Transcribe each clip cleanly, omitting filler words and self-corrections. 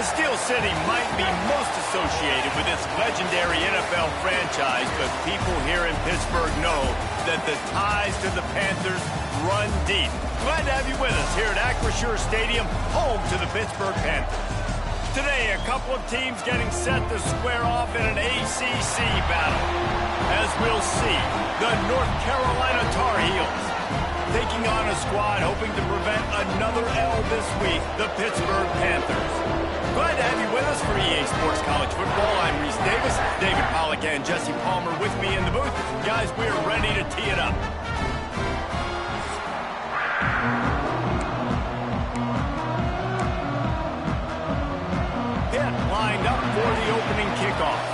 The Steel City might be most associated with its legendary NFL franchise, but people here in Pittsburgh know that the ties to the Panthers run deep. Glad to have you with us here at Acrisure Stadium, home to the Pittsburgh Panthers. Today, a couple of teams getting set to square off in an ACC battle. As we'll see, the North Carolina Tar Heels taking on a squad hoping to prevent another L this week, the Pittsburgh Panthers. Glad to have you with us for EA Sports College Football. I'm Reese Davis, David Pollack and Jesse Palmer with me in the booth. Guys, we're ready to tee it up. Pitt lined up for the opening kickoff.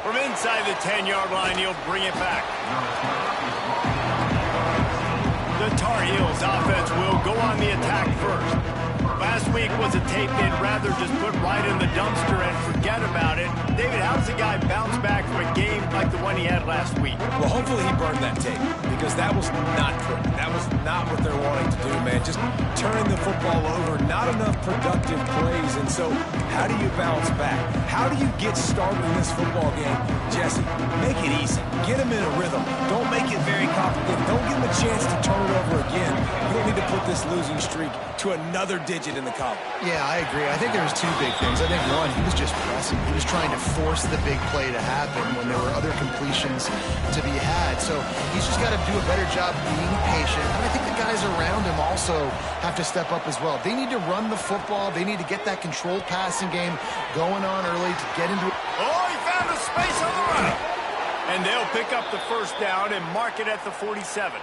From inside the 10-yard line, he'll bring it back. The Tar Heels offense will go on the attack first. Last week was a tape they'd rather just put right in the dumpster and forget about it. David, how does a guy bounce back from a game like the one he had last week? Well, hopefully he burned that tape, because that was not good. That was not what they're wanting to do, man. Just turning the football over, not enough productive plays. And so how do you bounce back? How do you get started in this football game? Jesse, make it easy. Get him in a rhythm. Don't make it very complicated. Don't give him a chance to turn it over again. You don't need to put this losing streak to another digit in the column. Yeah, I agree. I think there's two big things. I think one, he was just pressing. He was trying to force the big play to happen when there were other completions to be had. So he's just got to do a better job being patient. And I think the guys around him also have to step up as well. They need to run the football. They need to get that controlled passing game going on early to get into it. Oh, he found a space on the right. And they'll pick up the first down and mark it at the 47.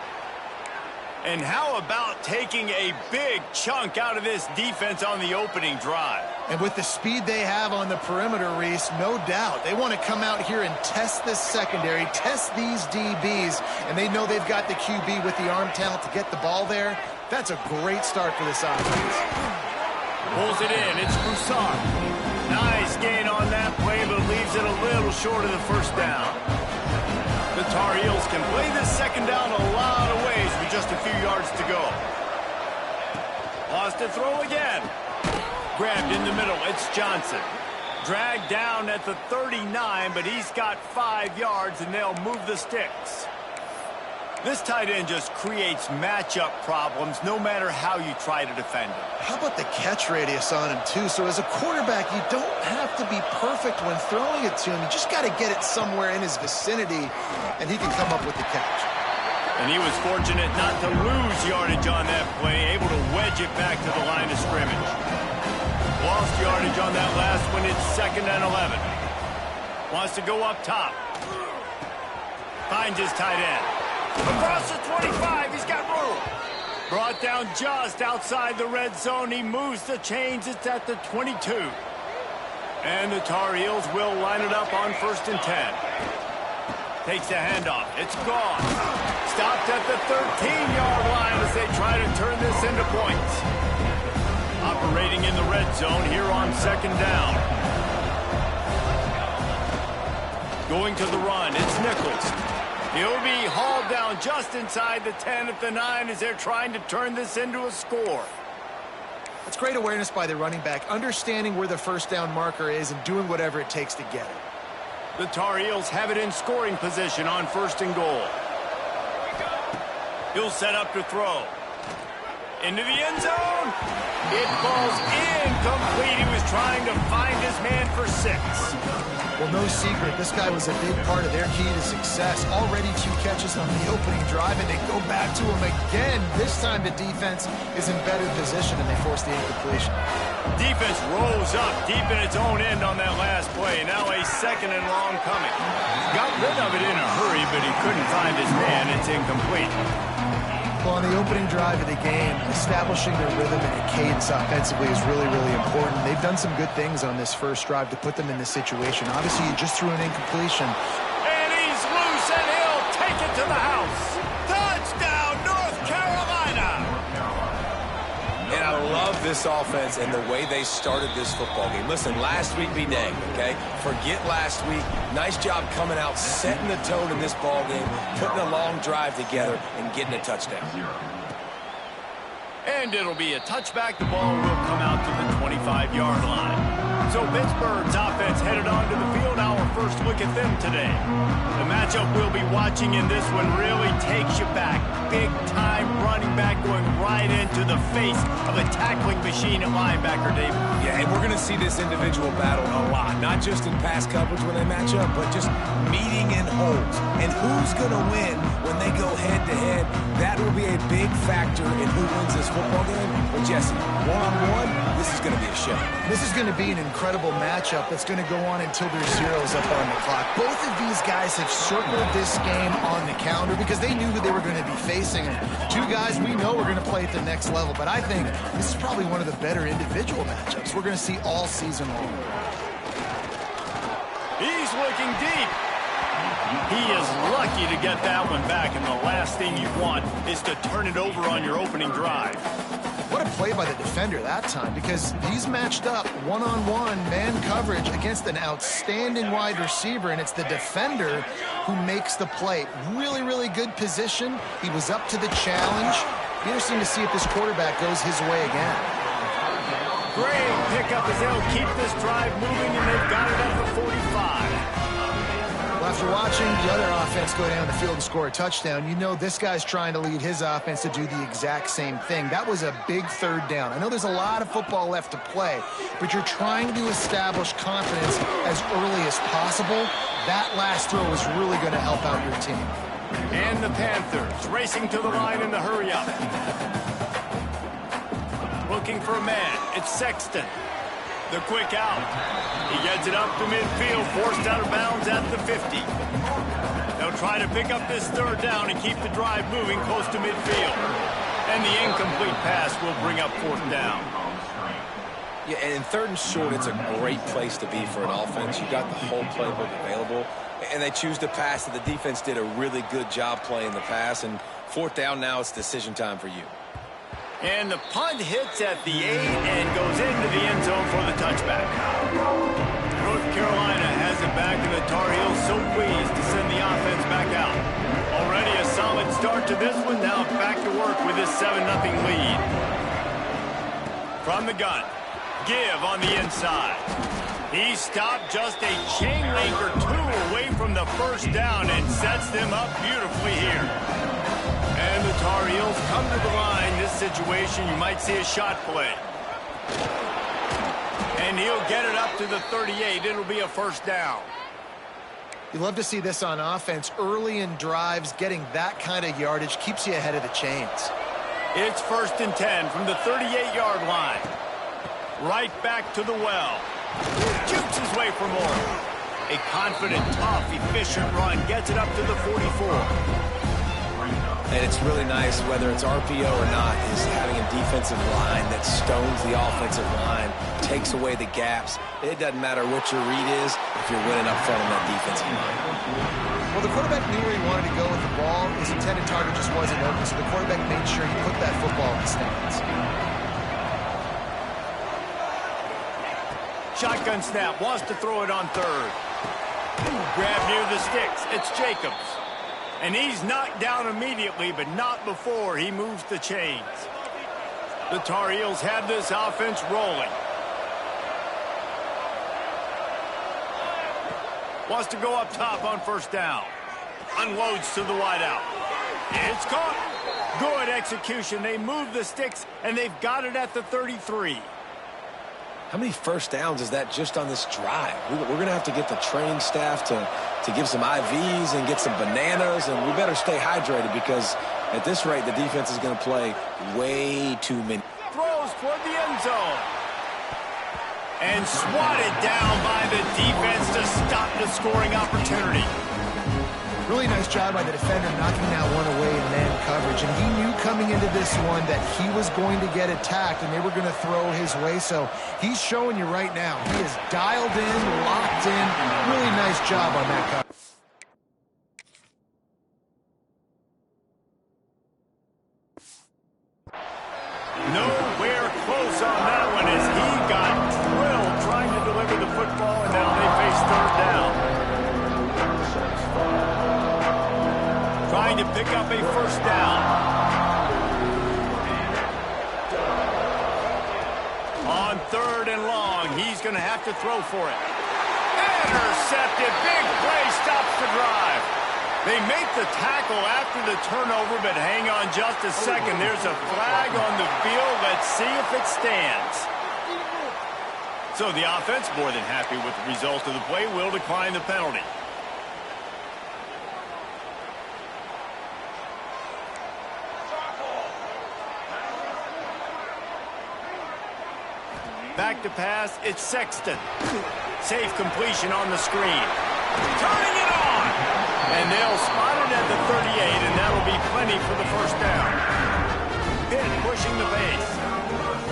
And how about taking a big chunk out of this defense on the opening drive? And with the speed they have on the perimeter, Reese, no doubt, they want to come out here and test this secondary, test these DBs, and they know they've got the QB with the arm talent to get the ball there. That's a great start for this offense. Pulls it in. It's Broussard. Nice gain on that play, but leaves it a little short of the first down. The Tar Heels can play this second down a lot of ways with just a few yards to go. Lost to throw again. Grabbed in the middle. It's Johnson. Dragged down at the 39, but he's got 5 yards, and they'll move the sticks. This tight end just creates matchup problems no matter how you try to defend him. How about the catch radius on him, too? So as a quarterback, you don't have to be perfect when throwing it to him. You just got to get it somewhere in his vicinity, and he can come up with the catch. And he was fortunate not to lose yardage on that play, able to wedge it back to the line of scrimmage. Lost yardage on that last one. It's 2nd and 11. Wants to go up top. Finds his tight end. Across the 25, he's got room. Brought down just outside the red zone. He moves the chains. It's at the 22. And the Tar Heels will line it up on 1st and 10. Takes the handoff. It's gone. Stopped at the 13-yard line as they try to turn this into points. Operating in the red zone here on 2nd down. Going to the run. It's Nichols. He'll be hauled down just inside the 10 at the 9 as they're trying to turn this into a score. That's great awareness by the running back, understanding where the first down marker is and doing whatever it takes to get it. The Tar Heels have it in scoring position on 1st and goal. He'll set up to throw. Into the end zone. It falls incomplete. He was trying to find his man for 6. Well, no secret, this guy was a big part of their key to success. Already 2 catches on the opening drive, and they go back to him again. This time the defense is in better position, and they force the incompletion. Defense rolls up deep in its own end on that last play. Now a 2nd and long coming. Got rid of it in a hurry, but he couldn't find his man. It's incomplete. Well, on the opening drive of the game, establishing their rhythm and a cadence offensively is really, really important. They've done some good things on this first drive to put them in this situation. Obviously, you just threw an incompletion. And he's loose, and he'll take it to the house. Touchdown, North Carolina! And I love this offense and the way they started this football game. Listen, last week be dang, okay? Forget last week. Nice job coming out, setting the tone in this ball game, putting a long drive together, and getting a touchdown. And it'll be a touchback. The ball will come out to the 25-yard line. So Pittsburgh's offense headed onto the field. Our first look at them today. The matchup we'll be watching in this one really takes you back. Big-time running back going right into the face of a tackling machine at linebacker, David. Yeah, and we're going to see this individual battle a lot. Not just in pass coverage when they match up, but just meeting in holes. And who's going to win when they go head-to-head? That will be a big factor in who wins this football game. But, Jesse, one-on-one, this is going to be a show. This is going to be an incredible matchup that's going to go on until there's zeros up on the clock. Both of these guys have circled this game on the calendar because they knew who they were going to be facing. And two guys we know are going to play at the next level. But I think this is probably one of the better individual matchups we're going to see all season long. He's looking deep. He is lucky to get that one back, and the last thing you want is to turn it over on your opening drive. What a play by the defender that time, because he's matched up one-on-one man coverage against an outstanding wide receiver, and it's the defender who makes the play. Really, really good position. He was up to the challenge. Be interesting to see if this quarterback goes his way again. Great pickup as they'll keep this drive moving, and they've got it at the 45. Well, after watching the other offense go down the field and score a touchdown, you know this guy's trying to lead his offense to do the exact same thing. That was a big third down. I know there's a lot of football left to play, but you're trying to establish confidence as early as possible. That last throw is really going to help out your team. And the Panthers racing to the line in the hurry-up. Looking for a man. It's Sexton. The quick out. He gets it up to midfield, forced out of bounds at the 50. They'll try to pick up this third down and keep the drive moving close to midfield. And the incomplete pass will bring up fourth down. Yeah, and in third and short, it's a great place to be for an offense. You've got the whole playbook available, and they choose to pass, and the defense did a really good job playing the pass. And fourth down now, it's decision time for you. And the punt hits at the 8 and goes into the end zone for the touchback. North Carolina has it back, and the Tar Heels so pleased to send the offense back out. Already a solid start to this one. Now back to work with this 7-0 lead. From the gun, Give on the inside. He stopped just a chain link or two away from the first down and sets them up beautifully here. And the Tar Heels come to the line. This situation, you might see a shot play. And he'll get it up to the 38. It'll be a first down. You love to see this on offense. Early in drives, getting that kind of yardage keeps you ahead of the chains. It's 1st and 10 from the 38-yard line. Right back to the well. Jukes his way for more. A confident, tough, efficient run. Gets it up to the 44. And it's really nice, whether it's RPO or not, is having a defensive line that stones the offensive line, takes away the gaps. It doesn't matter what your read is if you're winning up front on that defensive line. Well, the quarterback knew where he wanted to go with the ball. His intended target just wasn't open, so the quarterback made sure he put that football in the stands. Shotgun snap, wants to throw it on third. Grab near the sticks. It's Jacobs. And he's knocked down immediately, but not before he moves the chains. The Tar Heels have this offense rolling. Wants to go up top on first down. Unloads to the wideout. It's caught. Good execution. They move the sticks, and they've got it at the 33. How many first downs is that just on this drive? We're going to have to get the training staff to give some IVs and get some bananas, and we better stay hydrated because at this rate, the defense is going to play way too many. Throws toward the end zone. And swatted down by the defense to stop the scoring opportunity. Really nice job by the defender knocking that one away in man coverage. And he knew coming into this one that he was going to get attacked and they were going to throw his way. So he's showing you right now. He is dialed in, locked in. Really nice job on that coverage. Nowhere close on that one as he got drilled trying to deliver the football, and now they face third down. Trying to pick up a first down. on 3rd and long. He's going to have to throw for it. Intercepted. Big play stops the drive. They make the tackle after the turnover, but hang on just a second. There's a flag on the field. Let's see if it stands. So the offense, more than happy with the result of the play, will decline the penalty. Back to pass, it's Sexton. Safe completion on the screen. Turning it on! And they'll spot it at the 38, and that'll be plenty for the first down. Pitt pushing the pace.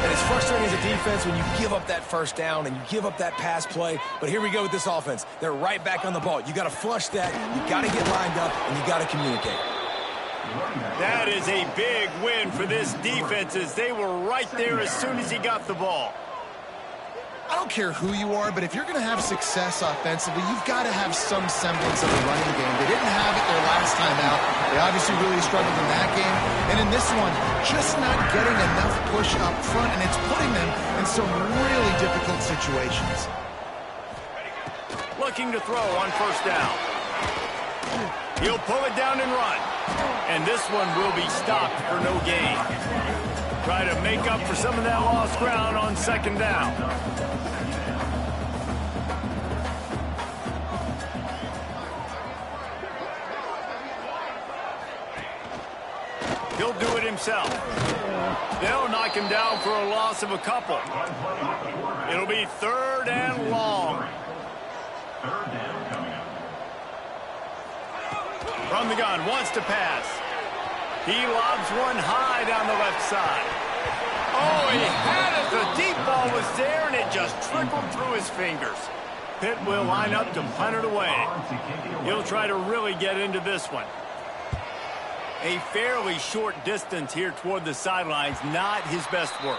And it's frustrating as a defense when you give up that first down and you give up that pass play. But here we go with this offense. They're right back on the ball. You got to flush that. You got to get lined up, and you got to communicate. That is a big win for this defense, as they were right there as soon as he got the ball. I don't care who you are, but if you're going to have success offensively, you've got to have some semblance of a running game. They didn't have it their last time out. They obviously really struggled in that game. And in this one, just not getting enough push up front, and it's putting them in some really difficult situations. Looking to throw on first down. He'll pull it down and run. And this one will be stopped for no gain. Try to make up for some of that lost ground on second down. He'll do it himself. They'll knock him down for a loss of a couple. It'll be 3rd and long. From the gun, wants to pass. He lobs one high down the left side. Oh, he had it. The deep ball was there, and it just trickled through his fingers. Pitt will line up to punt it away. He'll try to really get into this one. A fairly short distance here toward the sidelines, not his best work.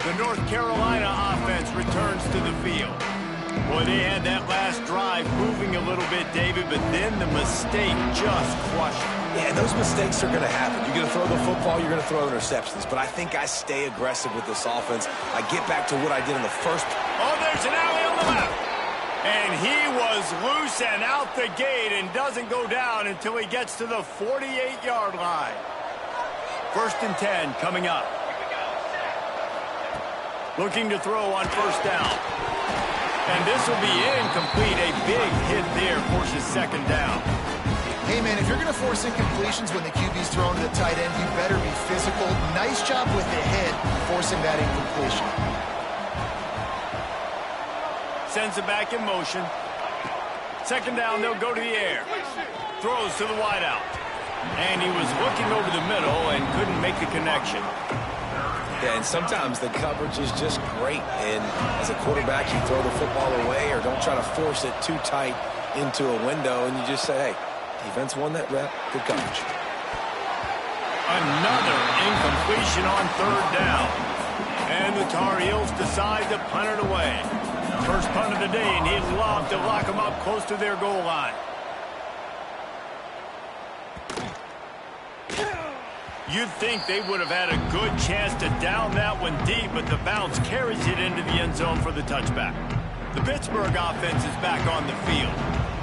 The North Carolina offense returns to the field. Boy, they had that last drive moving a little bit, David, but then the mistake just crushed them. Yeah, those mistakes are going to happen. You're going to throw the football, you're going to throw interceptions. But I think I stay aggressive with this offense. I get back to what I did in the first. Oh, there's an alley on the left. And he was loose and out the gate and doesn't go down until he gets to the 48-yard line. 1st and 10 coming up. Looking to throw on first down. And this will be incomplete. A big hit there forces second down. Hey, man, if you're going to force incompletions when the QB's thrown to the tight end, you better be physical. Nice job with the hit, forcing that incompletion. Sends it back in motion. Second down, they'll go to the air. Throws to the wideout. And he was looking over the middle and couldn't make the connection. Yeah, and sometimes the coverage is just great. And as a quarterback, you throw the football away or don't try to force it too tight into a window, and you just say, hey, defense won that rep, good coverage. Another incompletion on 3rd down. And the Tar Heels decide to punt it away. First punt of the day, and he'd love to lock them up close to their goal line. You'd think they would have had a good chance to down that one deep, but the bounce carries it into the end zone for the touchback. The Pittsburgh offense is back on the field.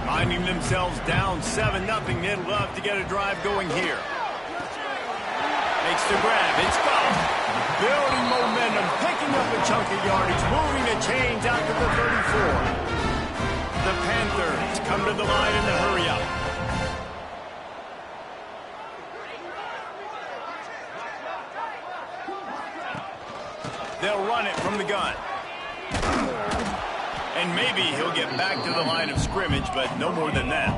Finding themselves down 7-0, they'd love to get a drive going here. Makes the grab, it's gone. Building momentum, picking up a chunk of yardage, moving the chains out to the 34. The Panthers come to the line in the hurry-up. They'll run it from the gun. And maybe he'll get back to the line of scrimmage, but no more than that.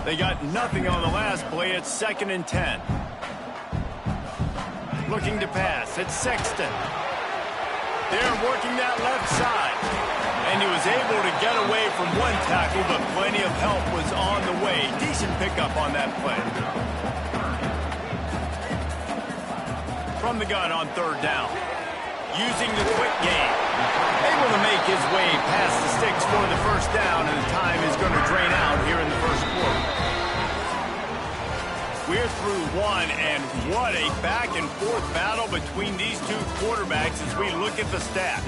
They got nothing on the last play. It's 2nd and 10. Looking to pass. It's Sexton. They're working that left side. And he was able to get away from one tackle, but plenty of help was on the way. Decent pickup on that play. From the gun on 3rd down. Using the quick game. Able to make his way past the sticks for the first down, and the time is going to drain out here in the first quarter. we're through one, and what a back-and-forth battle between these two quarterbacks as we look at the stats.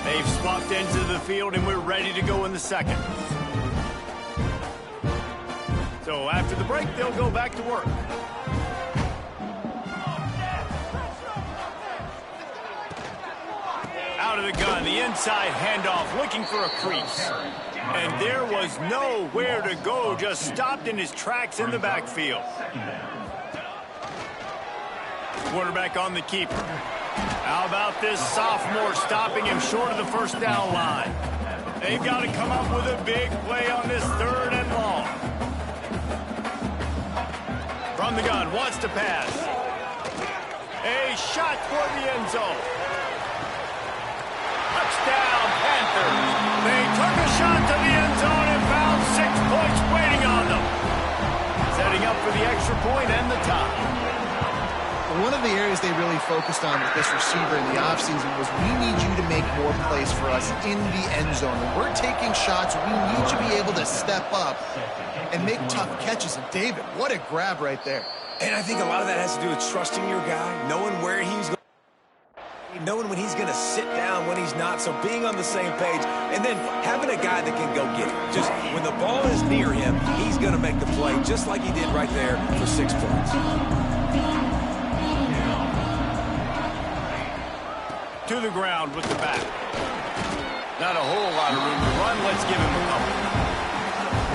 They've swapped ends of the field, and we're ready to go in the second. So after the break, they'll go back to work. Out of the gun, the inside handoff, looking for a crease. And there was nowhere to go, just stopped in his tracks in the backfield. Quarterback on the keeper. How about this sophomore stopping him short of the first down line? They've got to come up with a big play on this 3rd and long. From the gun, wants to pass. A shot toward the end zone. Touchdown, Panthers. They took a shot to the end zone and found 6 points waiting on them. Setting up for the extra point and the tie. One of the areas they really focused on with this receiver in the offseason was we need you to make more plays for us in the end zone. When we're taking shots, we need you to be able to step up and make tough catches. And David, what a grab right there. And I think a lot of that has to do with trusting your guy, knowing where he's going, knowing when he's going to sit down, when he's not, so being on the same page, and then having a guy that can go get it. Just when the ball is near him, he's going to make the play, just like he did right there for 6 points. To the ground with the back. Not a whole lot of room to run. Let's give him a couple.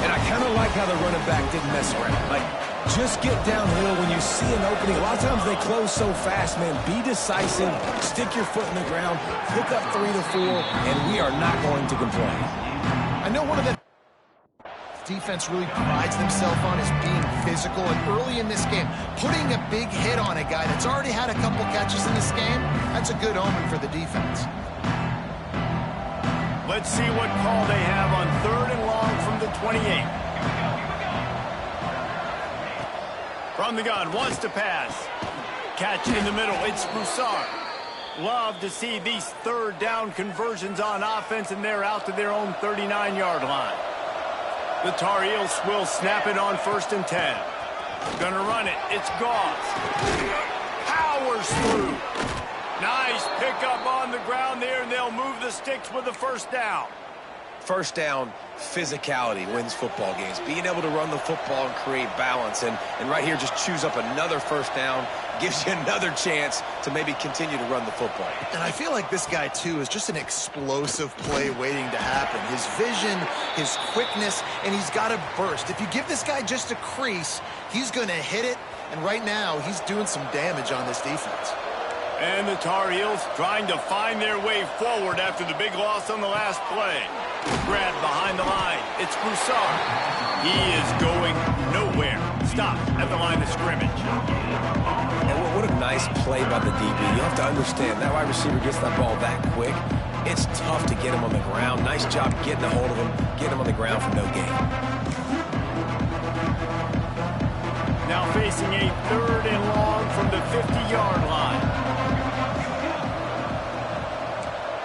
And I kind of like how the running back didn't mess around. Like, just get downhill when you see an opening. A lot of times they close so fast, man. Be decisive. Stick your foot in the ground. Pick up 3 to 4, and we are not going to complain. I know one of the defense really prides themselves on is being physical, and early in this game, putting a big hit on a guy that's already had a couple catches in this game, that's a good omen for the defense. Let's see what call they have on 3rd and long from the 28. From the gun, wants to pass. Catch in the middle, it's Broussard. Love to see these 3rd down conversions on offense, and they're out to their own 39-yard line. The Tar Heels will snap it on 1st and 10. Gonna run it. It's Goss. Powers through. Nice pickup on the ground there, and they'll move the sticks with the 1st down. First down, physicality wins football games. Being able to run the football and create balance. And right here, just choose up another 1st down. Gives you another chance to maybe continue to run the football. And I feel like this guy, too, is just an explosive play waiting to happen. His vision, his quickness, and he's got a burst. If you give this guy just a crease, he's going to hit it. And right now, he's doing some damage on this defense. And the Tar Heels trying to find their way forward after the big loss on the last play. Grab behind the line. It's Broussard. He is going nowhere. Stop at the line of scrimmage. And what a nice play by the DB. You have to understand, that wide receiver gets that ball that quick. It's tough to get him on the ground. Nice job getting a hold of him, getting him on the ground for no gain. Now facing a 3rd and long from the 50-yard line.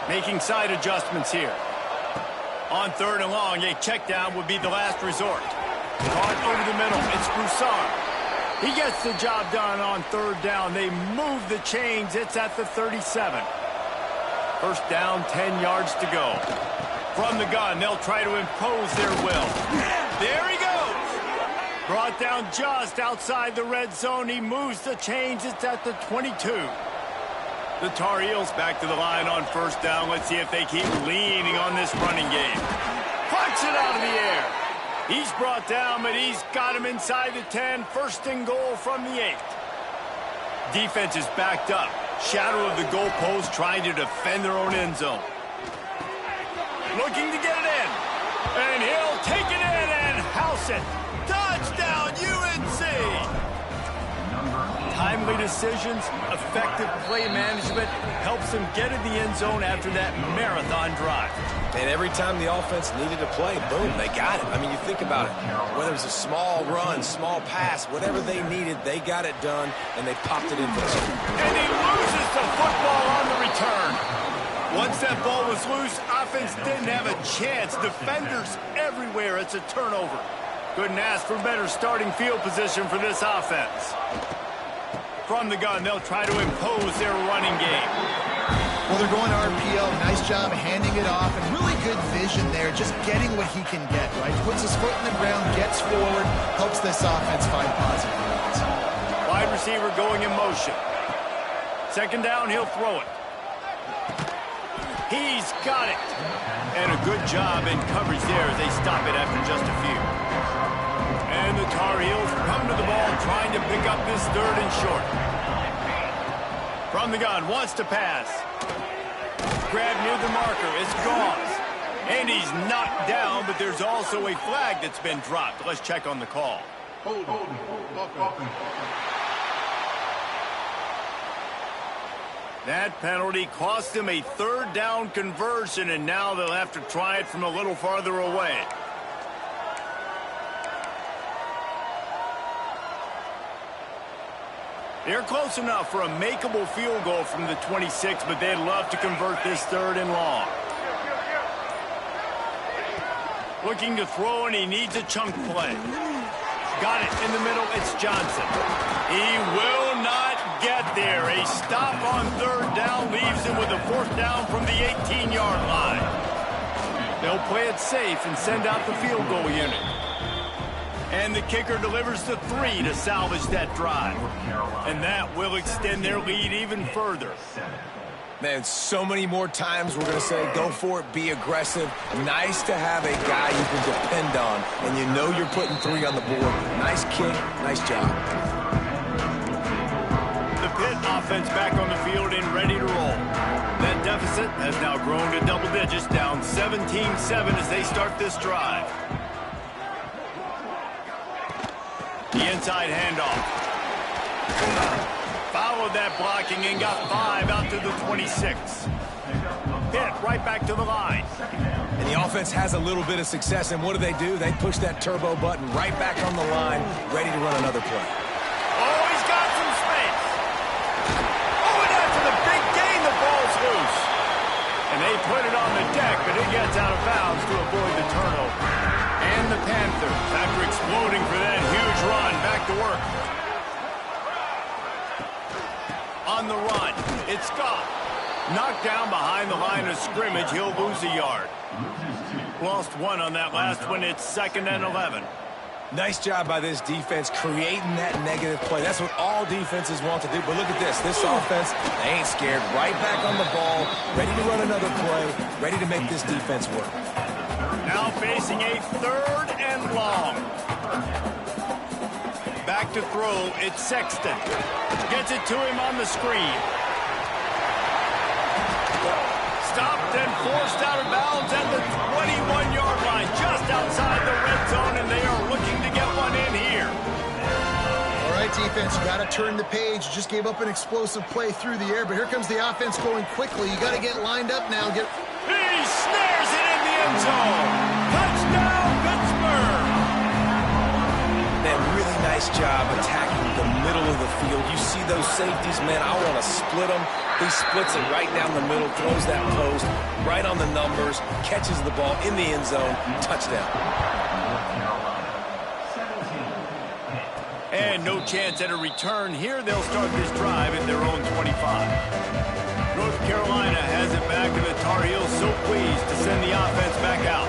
Making side adjustments here. On 3rd and long, a check down would be the last resort. Caught over the middle, it's Broussard. He gets the job done on 3rd down. They move the chains. It's at the 37. 1st down, 10 yards to go. From the gun, they'll try to impose their will. There he goes. Brought down just outside the red zone. He moves the chains. It's at the 22. The Tar Heels back to the line on 1st down. Let's see if they keep leaning on this running game. Punch it out of the air. He's brought down, but he's got him inside the 10. 1st and goal from the 8. Defense is backed up. Shadow of the goalpost, trying to defend their own end zone. Looking to get it in. And he'll take it in and house it. Touchdown, UNC! Timely decisions, effective play management helps them get in the end zone after that marathon drive. And every time the offense needed to play, boom, they got it. I mean, you think about it. Whether it was a small run, small pass, whatever they needed, they got it done, and they popped it in for us. And he loses the football on the return. Once that ball was loose, offense didn't have a chance. Defenders everywhere. It's a turnover. Couldn't ask for better starting field position for this offense. From the gun, they'll try to impose their running game. Well, they're going RPO. Nice job handing it off, and really good vision there, just getting what he can get, right? Puts his foot in the ground, gets forward, helps this offense find positive yards. Wide receiver going in motion. Second down, he'll throw it. He's got it. And a good job in coverage there as they stop it after just a few. And the Tar Heels come to the ball trying to pick up this third and short. From the gun, wants to pass. Grab near the marker, it's Gauze. And he's knocked down, but there's also a flag that's been dropped. Let's check on the call. That penalty cost him a third down conversion, and now they'll have to try it from a little farther away. They're close enough for a makeable field goal from the 26, but they'd love to convert this third and long. Looking to throw, and he needs a chunk play. Got it in the middle, it's Johnson. He will not get there. A stop on third down leaves him with a fourth down from the 18-yard line. They'll play it safe and send out the field goal unit. And the kicker delivers the 3 to salvage that drive. And that will extend their lead even further. Man, so many more times we're going to say, go for it, be aggressive. Nice to have a guy you can depend on, and you know you're putting 3 on the board. Nice kick, nice job. The Pitt offense back on the field and ready to roll. That deficit has now grown to double digits, down 17-7 as they start this drive. The inside handoff. Followed that blocking and got 5 out to the 26. Pitt right back to the line. And the offense has a little bit of success, and what do? They push that turbo button right back on the line, ready to run another play. Oh, he's got some space. Oh, and after the big gain, the ball's loose. And they put it on the deck, but it gets out of bounds to avoid the turnover. And the Panthers, after exploding for that huge run, back to work. On the run, it's Scott. Knocked down behind the line of scrimmage, he'll lose a yard. Lost 1 on that last one, it's 2nd and 11. Nice job by this defense creating that negative play. That's what all defenses want to do. But look at this. This offense, they ain't scared. Right back on the ball, ready to run another play, ready to make this defense work. Now facing a third and long. Back to throw, it's Sexton. Gets it to him on the screen. Stopped and forced out of bounds at the 21-yard line, just outside the red zone, and they are looking to get one in here. All right, defense, you got to turn the page. You just gave up an explosive play through the air, but here comes the offense going quickly. You got to get lined up now. He snares it in the end zone. Touchdown, Pittsburgh. Man, really nice job attacking the middle of the field. You see those safeties, man, I want to split them. He splits it right down the middle, throws that post, right on the numbers, catches the ball in the end zone, touchdown. And no chance at a return here. They'll start this drive at their own 25. North Carolina has it back, and the Tar Heels so pleased to send the offense back out.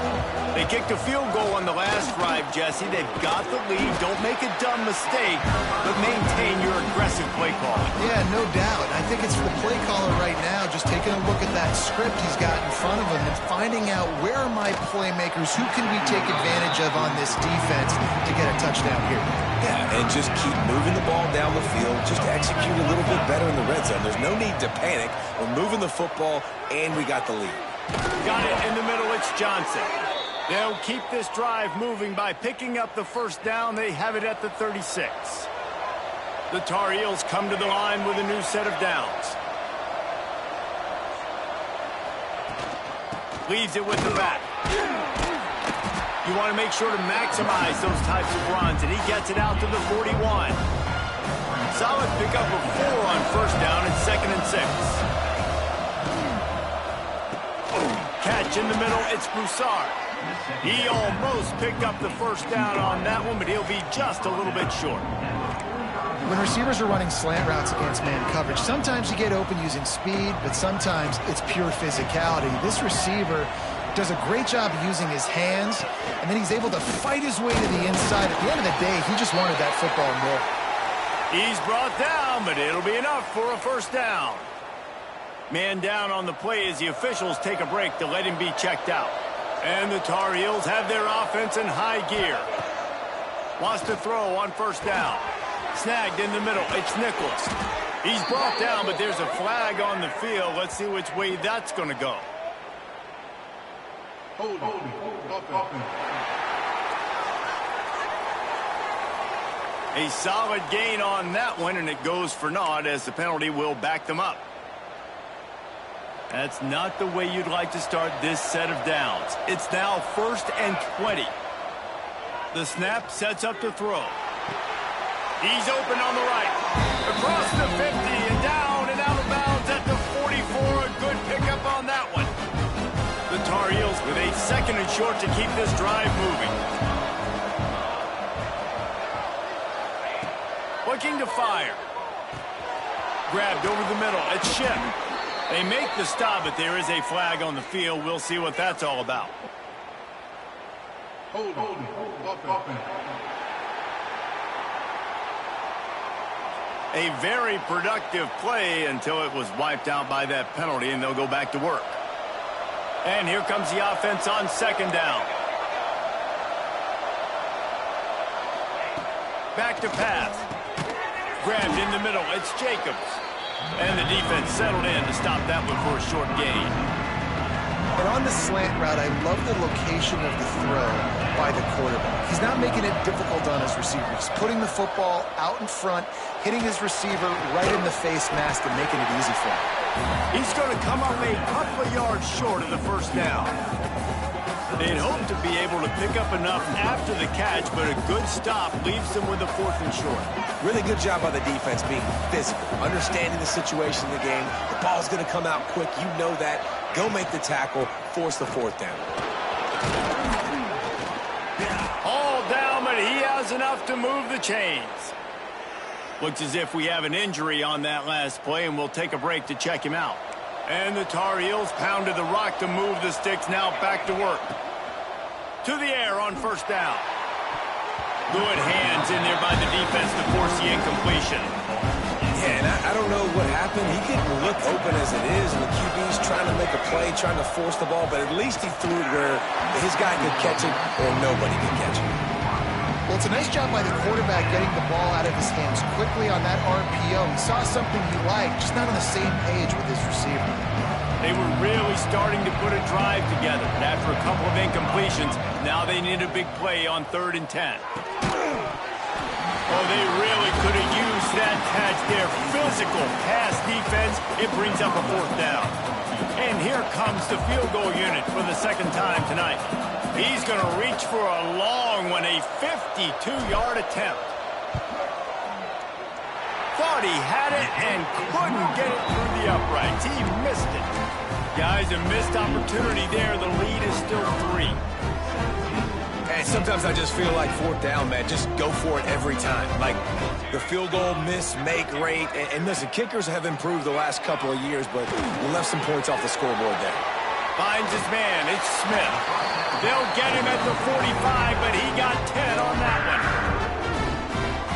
They kicked a field goal on the last drive, Jesse. They've got the lead. Don't make a dumb mistake, but maintain your aggressive play calling. Yeah, no doubt. I think it's the play caller right now just taking a look at that script he's got in front of him and finding out where are my playmakers, who can we take advantage of on this defense to get a touchdown here. Yeah, and just keep moving the ball down the field. Just execute a little bit better in the red zone. There's no need to panic. We're moving the football, and we got the lead. Got it in the middle. It's Johnson. They'll keep this drive moving by picking up the first down. They have it at the 36. The Tar Heels come to the line with a new set of downs. Leaves it with the back. You want to make sure to maximize those types of runs, and he gets it out to the 41. Solid pickup of 4 on first down and 2nd and 6. catch in the middle. It's Broussard. He almost picked up the first down on that one, but he'll be just a little bit short. When receivers are running slant routes against man coverage, sometimes you get open using speed, but sometimes it's pure physicality. This receiver does a great job using his hands, and then he's able to fight his way to the inside. At the end of the day, he just wanted that football more. He's brought down, but it'll be enough for a first down. Man down on the play as the officials take a break to let him be checked out. And the Tar Heels have their offense in high gear. Wants to throw on first down. Snagged in the middle. It's Nicholas. He's brought down, but there's a flag on the field. Let's see which way that's going to go. A solid gain on that one, and it goes for naught as the penalty will back them up. That's not the way you'd like to start this set of downs. It's now 1st and 20. The snap sets up to throw. He's open on the right. Across the 50 and down and out of bounds at the 44. A good pickup on that one. The Tar Heels with a 2nd and short to keep this drive moving. Looking to fire. Grabbed over the middle. It's Ship. They make the stop, but there is a flag on the field. We'll see what that's all about. A very productive play until it was wiped out by that penalty, and they'll go back to work. And here comes the offense on 2nd down. Back to pass. Grabbed in the middle. It's Jacobs. And the defense settled in to stop that one for a short gain. And on the slant route, I love the location of the throw by the quarterback. He's not making it difficult on his receiver. He's putting the football out in front, hitting his receiver right in the face mask and making it easy for him. He's going to come up a couple of yards short of the first down. They'd hope to be able to pick up enough after the catch, but a good stop leaves them with a 4th and short. Really good job by the defense being physical, understanding the situation in the game. The ball's going to come out quick. You know that. Go make the tackle, force the 4th down. All down, but he has enough to move the chains. Looks as if we have an injury on that last play, and we'll take a break to check him out. And the Tar Heels pounded the rock to move the sticks. Now back to work. To the air on first down. Good hands in there by the defense to force the incompletion. Yeah, and I don't know what happened. He didn't look open as it is, and the QB's trying to make a play, trying to force the ball, but at least he threw it where his guy could catch it or nobody could catch it. Well, it's a nice job by the quarterback getting the ball out of his hands quickly on that RPO. He saw something he liked, just not on the same page with his receiver. They were really starting to put a drive together, but after a couple of incompletions, now they need a big play on 3rd and 10. Oh, they really could have used that catch there. Physical pass defense. It brings up a 4th down. And here comes the field goal unit for the 2nd time tonight. He's going to reach for a long one, a 52-yard attempt. Thought he had it and couldn't get it through the uprights. He missed it. Guys, a missed opportunity there. The lead is still 3. And sometimes I just feel like 4th down, man. Just go for it every time. Like the field goal miss, make rate. And listen, kickers have improved the last couple of years, but we left some points off the scoreboard there. Finds his man. It's Smith. They'll get him at the 45, but he got 10 on that one.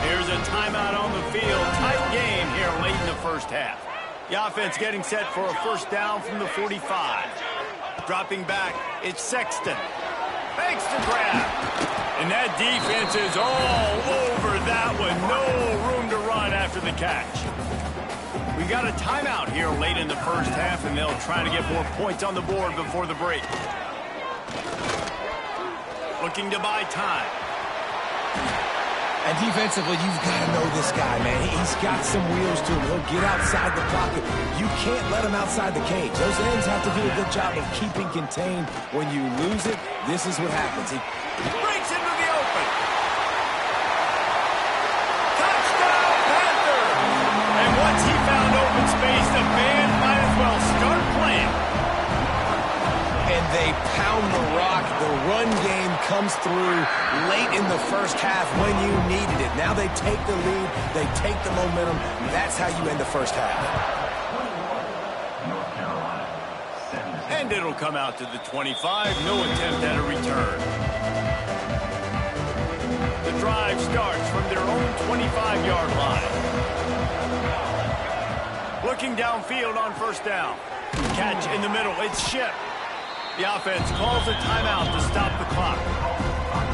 Here's a timeout on the field. Tight game here late in the first half. The offense getting set for a first down from the 45. Dropping back, it's Sexton. Makes the grab. And that defense is all over that one. No room to run after the catch. We got a timeout here late in the first half, and they'll try to get more points on the board before the break. Looking to buy time. And defensively, you've got to know this guy, man. He's got some wheels to him. He'll get outside the pocket. You can't let him outside the cage. Those ends have to do a good job of keeping contained. When you lose it, this is what happens. He breaks into the open. Touchdown, Panther! And once he found open space, the band might as well start playing. and they pound the rock. The run game comes through late in the first half when you needed it. Now they take the lead. They take the momentum. That's how you end the first half. And it'll come out to the 25. No attempt at a return. The drive starts from their own 25-yard line. Looking downfield on first down. Catch in the middle. It's Ship. The offense calls a timeout to stop the clock.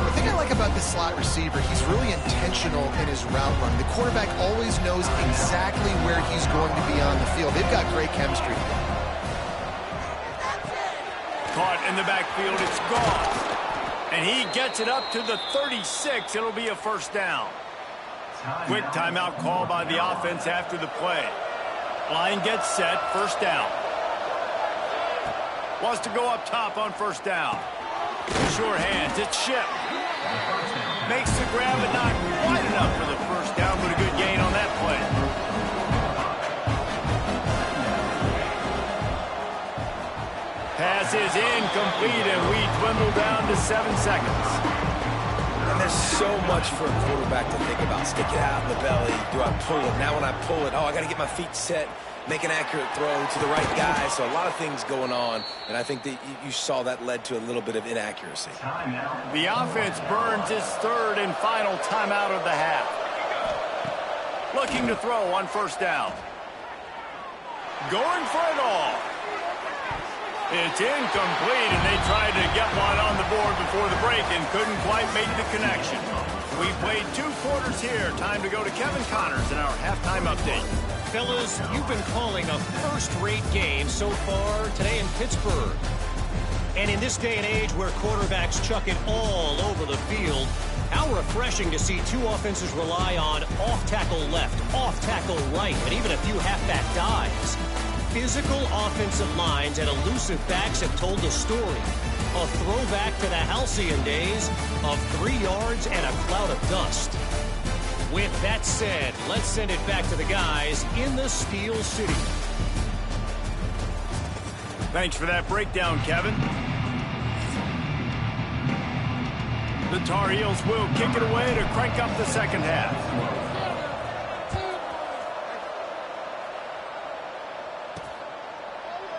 The thing I like about this slot receiver, he's really intentional in his route run. The quarterback always knows exactly where he's going to be on the field. They've got great chemistry. Caught in the backfield. It's gone. And he gets it up to the 36. It'll be a first down. Quick timeout call by the offense after the play. Line gets set. First down. Wants to go up top on first down. Sure hands. It's Ship. Makes the grab, but not quite enough for the first down, but a good gain on that play. Pass is incomplete, and we dwindle down to 7 seconds. And there's so much for a quarterback to think about. Stick it out in the belly. Do I pull it? Now when I pull it, oh, I got to get my feet set. Make an accurate throw to the right guy. So a lot of things going on, and I think that you saw that led to a little bit of inaccuracy. The offense burns its third and final timeout of the half. Looking to throw on first down. Going for it all. It's incomplete, and they tried to get one on the board before the break and couldn't quite make the connection. We played 2 quarters here. Time to go to Kevin Connors in our halftime update. Fellas, you've been calling a first-rate game so far today in Pittsburgh. And in this day and age where quarterbacks chuck it all over the field, how refreshing to see 2 offenses rely on off-tackle left, off-tackle right, and even a few halfback dives. Physical offensive lines and elusive backs have told the story. A throwback to the halcyon days of 3 yards and a cloud of dust. With that said, let's send it back to the guys in the Steel City. Thanks for that breakdown, Kevin. The Tar Heels will kick it away to crank up the second half.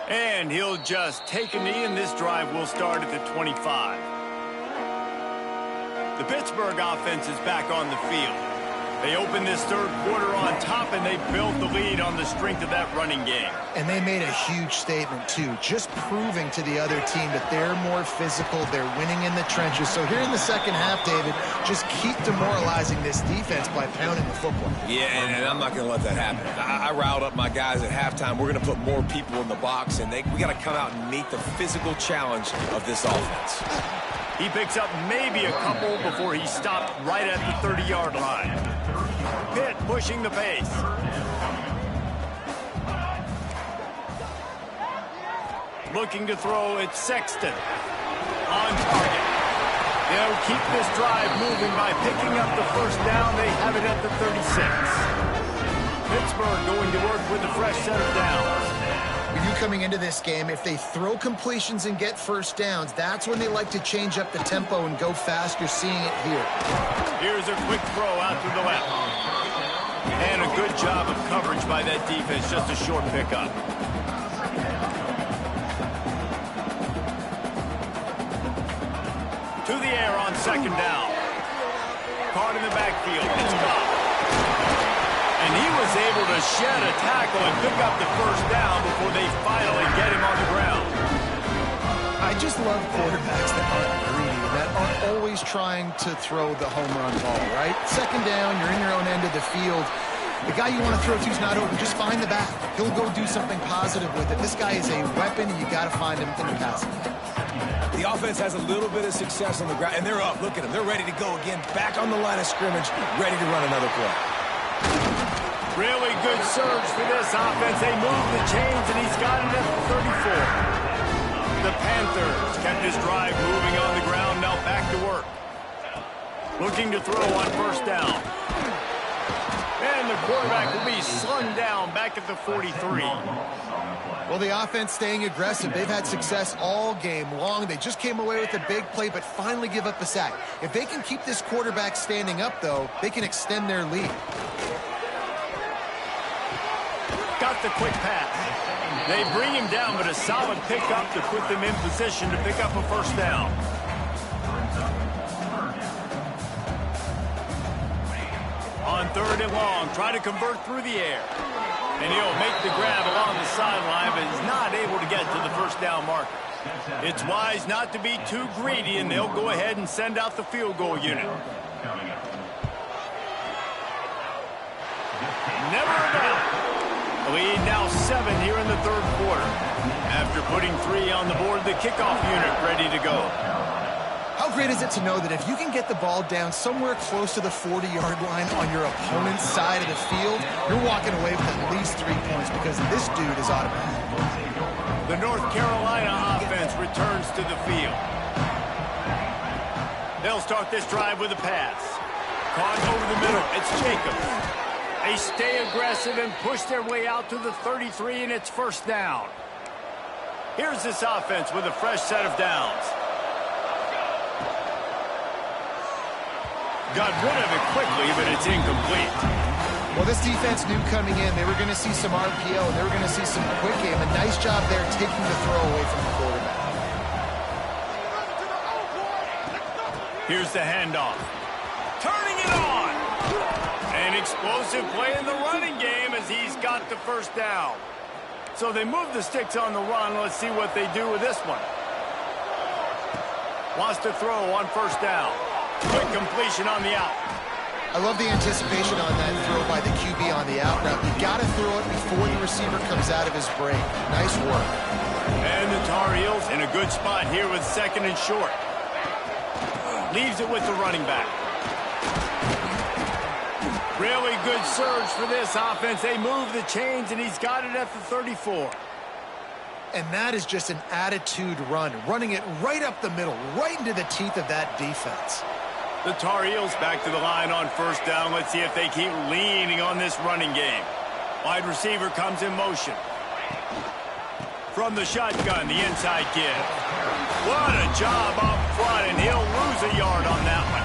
And he'll just take a knee, and this drive will start at the 25. The Pittsburgh offense is back on the field. They opened this third quarter on top, and they built the lead on the strength of that running game. And they made a huge statement, too, just proving to the other team that they're more physical, they're winning in the trenches. So here in the second half, David, just keep demoralizing this defense by pounding the football. Yeah, and I'm not going to let that happen. I riled up my guys at halftime. We're going to put more people in the box, and we got to come out and meet the physical challenge of this offense. He picks up maybe a couple before he stopped right at the 30-yard line. Pitt pushing the pace. Looking to throw, it's Sexton. On target. They'll keep this drive moving by picking up the first down. They have it at the 36. Pittsburgh going to work with a fresh set of downs. You coming into this game, if they throw completions and get first downs, that's when they like to change up the tempo and go fast. You're seeing it here. Here's a quick throw out to the left. And a good job of coverage by that defense, just a short pickup. To the air on second down. Caught in the backfield. It's gone. And he was able to shed a tackle and pick up the first down before they finally get him on the ground. I just love quarterbacks that aren't greedy, that aren't always trying to throw the home run ball, right? Second down, you're in your own end of the field. The guy you want to throw to is not open. Just find the back. He'll go do something positive with it. This guy is a weapon, and you got to find him in the passing game. The offense has a little bit of success on the ground, and they're up. Look at them. They're ready to go again. Back on the line of scrimmage, ready to run another play. Really good surge for this offense. They move the chains, and he's got it at the 34. The Panthers kept his drive moving on the ground. Now back to work. Looking to throw on first down. And the quarterback will be slung down back at the 43. Well, the offense staying aggressive. They've had success all game long. They just came away with a big play, but finally give up a sack. If they can keep this quarterback standing up, though, they can extend their lead. Got the quick pass. They bring him down, but a solid pickup to put them in position to pick up a first down. On 3rd and long, try to convert through the air. And he'll make the grab along the sideline, but is not able to get to the first down marker. It's wise not to be too greedy, and they'll go ahead and send out the field goal unit. Never about. The lead now 7 here in the 3rd quarter. After putting 3 on the board, the kickoff unit ready to go. How great is it to know that if you can get the ball down somewhere close to the 40-yard line on your opponent's side of the field, you're walking away with at least 3 points because this dude is automatic. The North Carolina offense returns to the field. They'll start this drive with a pass. Caught over the middle. It's Jacobs. They stay aggressive and push their way out to the 33, and it's first down. Here's this offense with a fresh set of downs. Got rid of it quickly, but it's incomplete. Well, this defense knew coming in they were going to see some RPO, and they were going to see some quick game. A nice job there taking the throw away from the quarterback. Here's the handoff. Turning it on. An explosive play in the running game as he's got the first down. So they move the sticks on the run. Let's see what they do with this one. Wants to throw on first down. Quick completion on the out. I love the anticipation on that throw by the QB on the out route. You got to throw it before the receiver comes out of his break. Nice work. And the Tar Heels in a good spot here with 2nd and short. Leaves it with the running back. Really good surge for this offense. They move the chains, and he's got it at the 34. And that is just an attitude run, running it right up the middle, right into the teeth of that defense. The Tar Heels back to the line on first down. Let's see if they keep leaning on this running game. Wide receiver comes in motion. From the shotgun, the inside give. What a job up front, and he'll lose a yard on that one.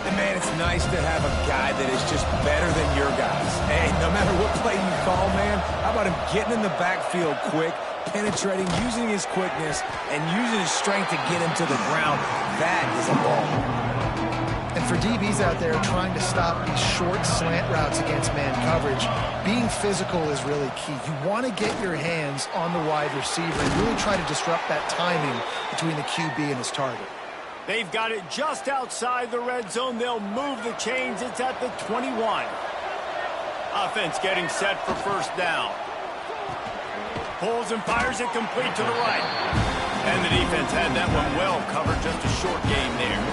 And man, it's nice to have a guy that is just better than your guys. Hey, no matter what play you call, man, how about him getting in the backfield quick, penetrating, using his quickness, and using his strength to get him to the ground. That is a ball. And for DBs out there trying to stop these short slant routes against man coverage, being physical is really key. You want to get your hands on the wide receiver and really try to disrupt that timing between the QB and his target. They've got it just outside the red zone. They'll move the chains. It's at the 21. Offense getting set for first down. Pulls and fires it complete to the right. And the defense had that one well covered. Just a short gain there.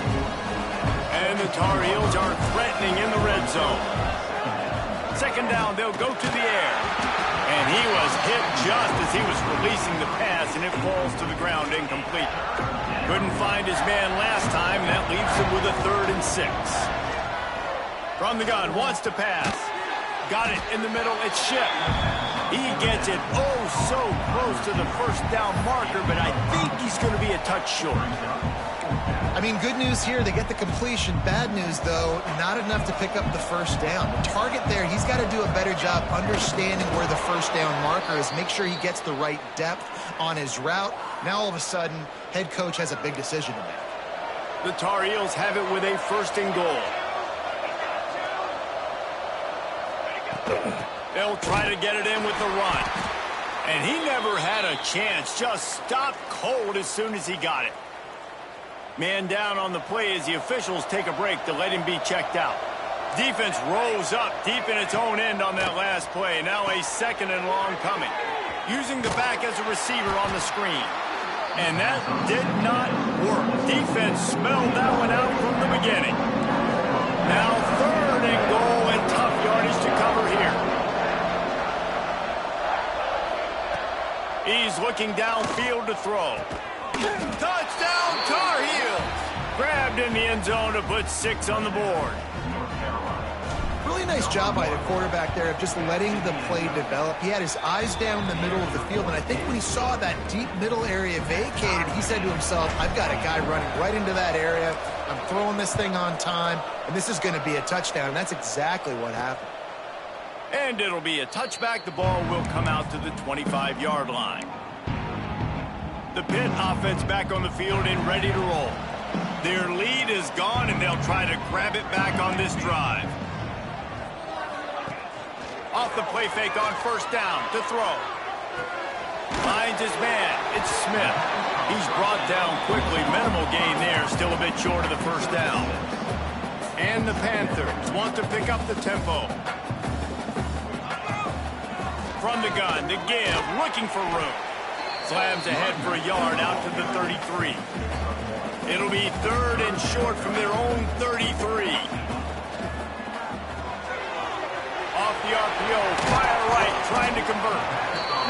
And the Tar Heels are threatening in the red zone. 2nd down, they'll go to the air. And he was hit just as he was releasing the pass, and it falls to the ground incomplete. Couldn't find his man last time, and that leaves him with a 3rd and 6. From the gun, wants to pass. Got it in the middle, it's Ship. He gets it oh so close to the first down marker, but I think he's going to be a touch short. I mean, good news here, they get the completion. Bad news, though, not enough to pick up the first down. The target there, he's got to do a better job understanding where the first down marker is, make sure he gets the right depth on his route. Now, all of a sudden, head coach has a big decision to make. The Tar Heels have it with a 1st and goal. They'll try to get it in with the run. And he never had a chance, just stopped cold as soon as he got it. Man down on the play as the officials take a break to let him be checked out. Defense rolls up deep in its own end on that last play. Now a 2nd and long coming. Using the back as a receiver on the screen. And that did not work. Defense smelled that one out from the beginning. Now 3rd and goal and tough yardage to cover here. He's looking downfield to throw. Touchdown, Tar Heels! Grabbed in the end zone to put 6 on the board. really nice job by the quarterback there of just letting the play develop. He had his eyes down the middle of the field, and I think when he saw that deep middle area vacated, he said to himself, I've got a guy running right into that area. I'm throwing this thing on time, and this is going to be a touchdown. And that's exactly what happened. And it'll be a touchback. The ball will come out to the 25-yard line. The Pitt offense back on the field and ready to roll. Their lead is gone, and they'll try to grab it back on this drive. Off the play fake on first down to throw. Finds his man. It's Smith. He's brought down quickly. Minimal gain there. Still a bit short of the first down. And the Panthers want to pick up the tempo. From the gun, to give, looking for room. Slams ahead for a yard out to the 33. It'll be 3rd and short from their own 33. Off the RPO, fire right, trying to convert.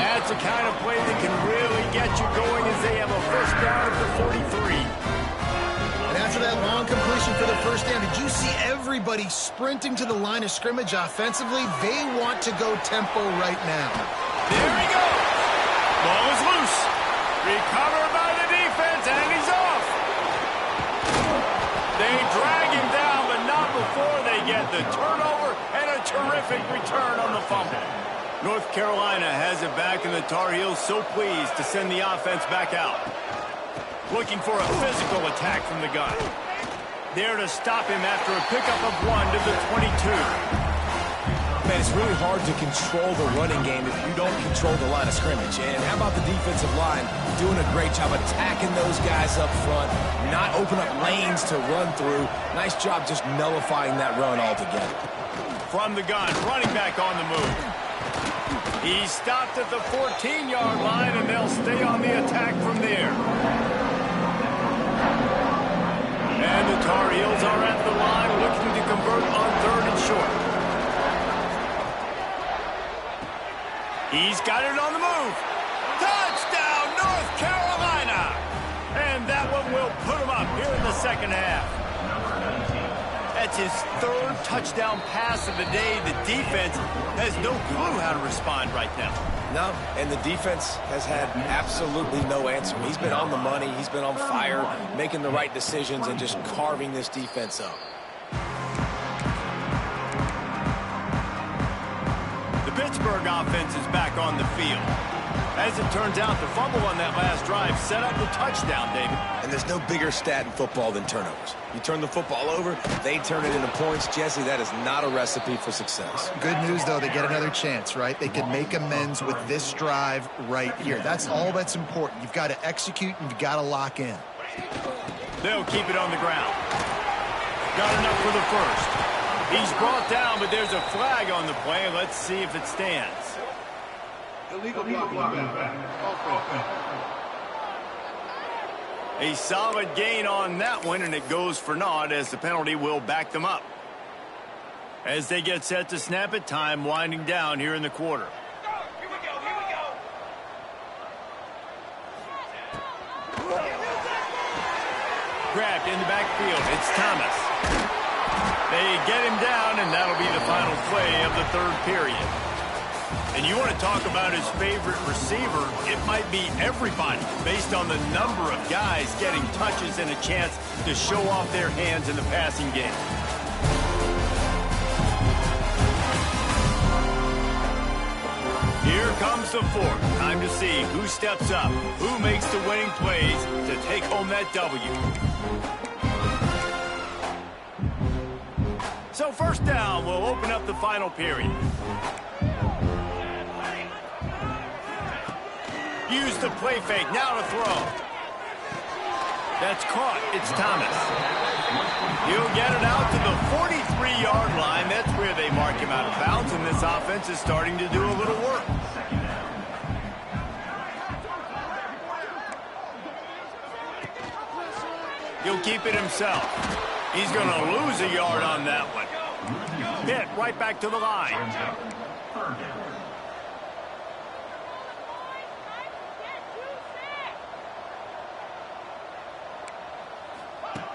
That's the kind of play that can really get you going as they have a first down at the 43. And after that long completion for the first down, did you see everybody sprinting to the line of scrimmage offensively? They want to go tempo right now. There he goes. Ball is loose. Recovered by the defense, and he's off. They drag him down, but not before they get the turnover and a terrific return on the fumble. North Carolina has it back, and the Tar Heels so pleased to send the offense back out. Looking for a physical attack from the gun. There to stop him after a pickup of 1 to the 22. Man, it's really hard to control the running game if you don't control the line of scrimmage. And how about the defensive line doing a great job attacking those guys up front, not open up lanes to run through. Nice job just nullifying that run altogether. From the gun, running back on the move. He stopped at the 14-yard line, and they'll stay on the attack from there. And the Tar Heels are at the line looking to convert on 3rd and short. He's got it on the move. Touchdown, North Carolina! And that one will put him up here in the second half. That's his 3rd touchdown pass of the day. The defense has no clue how to respond right now. No, and the defense has had absolutely no answer. He's been on the money. He's been on fire, making the right decisions and just carving this defense up. The Pittsburgh offense is back on the field. As it turns out, the fumble on that last drive set up the touchdown, David. And there's no bigger stat in football than turnovers. You turn the football over, they turn it into points. Jesse, that is not a recipe for success. Good news, though, they get another chance, right? They can make amends with this drive right here. That's all that's important. You've got to execute and you've got to lock in. They'll keep it on the ground. Got enough for the first. He's brought down, but there's a flag on the play. Let's see if it stands. Illegal blocking. A solid gain on that one, and it goes for naught as the penalty will back them up. As they get set to snap it, time winding down here in the quarter. Here we go. Grabbed in the backfield. It's Thomas. They get him down, and that'll be the final play of the 3rd period. And you want to talk about his favorite receiver, it might be everybody based on the number of guys getting touches and a chance to show off their hands in the passing game. Here comes the 4th. Time to see who steps up, who makes the winning plays to take home that W. So first down will open up the final period. Use the play fake, now to throw. That's caught, it's Thomas. He'll get it out to the 43-yard line. That's where they mark him out of bounds, and this offense is starting to do a little work. He'll keep it himself. He's going to lose a yard on that one. Pitt right back to the line.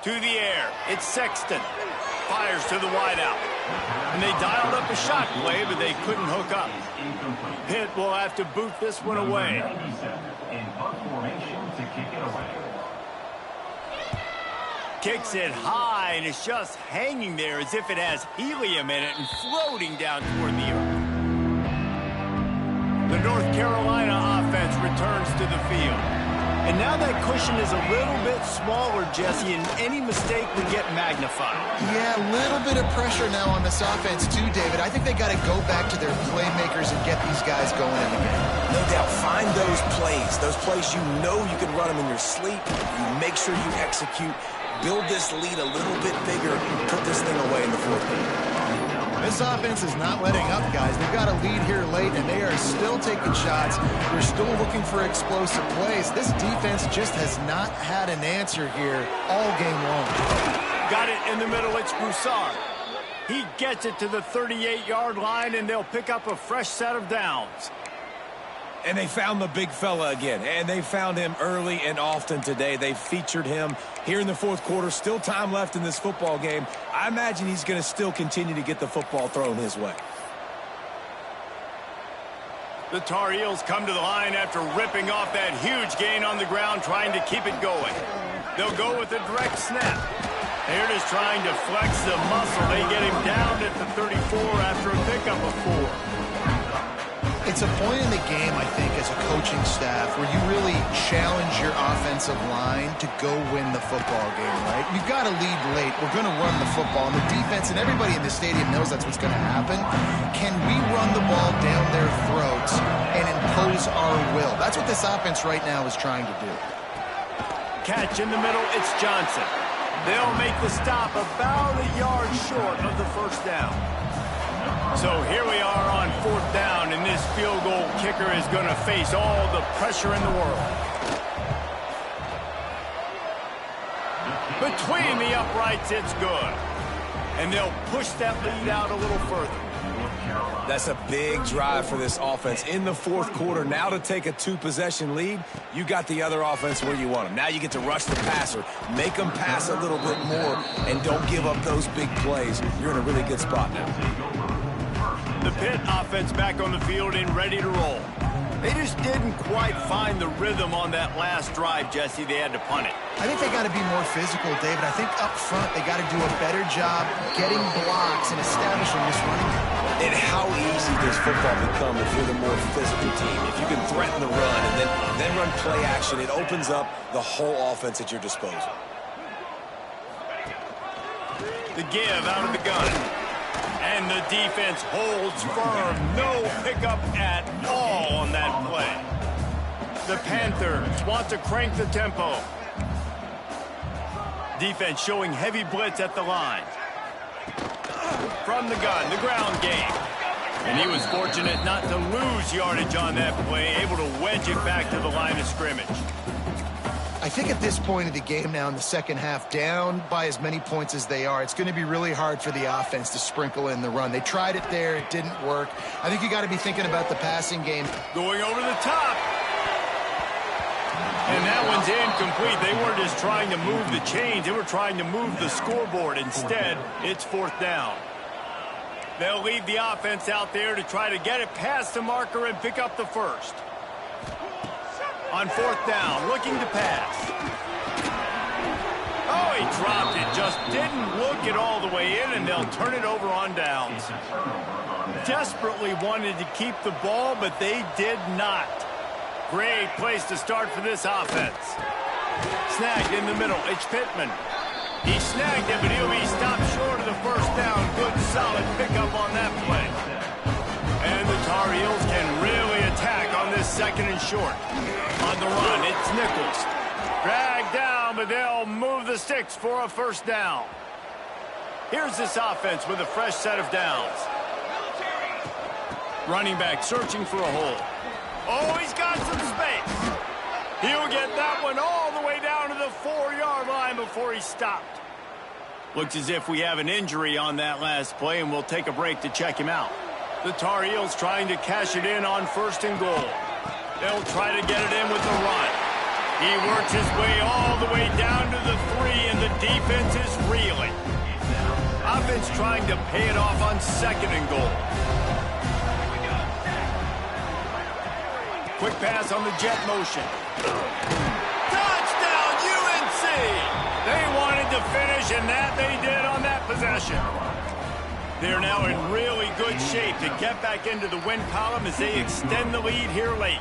To the air. It's Sexton. Fires to the wideout. And they dialed up a shot play, but they couldn't hook up. Pitt will have to boot this one away. Kicks it high, and it's just hanging there as if it has helium in it and floating down toward the earth. The North Carolina offense returns to the field. And now that cushion is a little bit smaller, Jesse, and any mistake would get magnified. Yeah, a little bit of pressure now on this offense too, David. I think they got to go back to their playmakers and get these guys going in the game. No doubt. Find those plays you know you can run them in your sleep. You make sure you execute. Build this lead a little bit bigger. Put this thing away in the fourth quarter. This offense is not letting up, guys. They've got a lead here late, and they are still taking shots. They're still looking for explosive plays. This defense just has not had an answer here all game long. Got it in the middle. It's Broussard. He gets it to the 38-yard line, and they'll pick up a fresh set of downs. And they found the big fella again, and they found him early and often today. They featured him here in the fourth quarter. Still time left in this football game. I imagine he's going to still continue to get the football thrown his way. The Tar Heels come to the line after ripping off that huge gain on the ground, trying to keep it going. They'll go with a direct snap. They're just trying to flex the muscle. They get him down at the 34 after a pickup of 4. It's a point in the game, I think, as a coaching staff where you really challenge your offensive line to go win the football game, right? You've got to lead late. We're going to run the football. And the defense and everybody in the stadium knows that's what's going to happen. Can we run the ball down their throats and impose our will? That's what this offense right now is trying to do. Catch in the middle. It's Johnson. They'll make the stop about a yard short of the first down. So here we are on fourth down, and this field goal kicker is going to face all the pressure in the world. Between the uprights, it's good. And they'll push that lead out a little further. That's a big drive for this offense in the fourth quarter. Now to take a 2-possession lead, you got the other offense where you want them. Now you get to rush the passer, make them pass a little bit more, and don't give up those big plays. You're in a really good spot now. The Pitt offense back on the field and ready to roll. They just didn't quite find the rhythm on that last drive, Jesse. They had to punt it. I think they got to be more physical, David. I think up front they got to do a better job getting blocks and establishing this running game. And how easy does football become if you're the more physical team? If you can threaten the run and then run play action, it opens up the whole offense at your disposal. The give out of the gun. And the defense holds firm. No pickup at all on that play. The Panthers want to crank the tempo. Defense showing heavy blitz at the line. From the gun, the ground game. And he was fortunate not to lose yardage on that play, able to wedge it back to the line of scrimmage. I think at this point of the game now in the second half, down by as many points as they are, it's going to be really hard for the offense to sprinkle in the run. They tried it there. It didn't work. I think you got to be thinking about the passing game. Going over the top. And that one's incomplete. They weren't just trying to move the chains. They were trying to move the scoreboard. Instead, it's fourth down. They'll leave the offense out there to try to get it past the marker and pick up the first. On fourth down, looking to pass. Oh, he dropped it. Just didn't look it all the way in, and they'll turn it over on downs. Desperately wanted to keep the ball, but they did not. Great place to start for this offense. Snagged in the middle. It's Pittman. He snagged it, but he'll be stopped short of the first down. Good, solid pickup on that play. And the Tar Heels can really attack on this second and short. On the run, it's Nichols. Dragged down, but they'll move the sticks for a first down. Here's this offense with a fresh set of downs. Running back searching for a hole. Oh, he's got some space. He'll get that one all the way down to the 4-yard line before he stopped. Looks as if we have an injury on that last play, and we'll take a break to check him out. The Tar Heels trying to cash it in on first and goal. They'll try to get it in with the run. He works his way all the way down to the 3, and the defense is reeling. Offense defense trying to pay it off on 2nd and goal. Quick pass on the jet motion. Touchdown, UNC! They wanted to finish, and that they did on that possession. They're now in really good shape to get back into the win column as they extend the lead here late.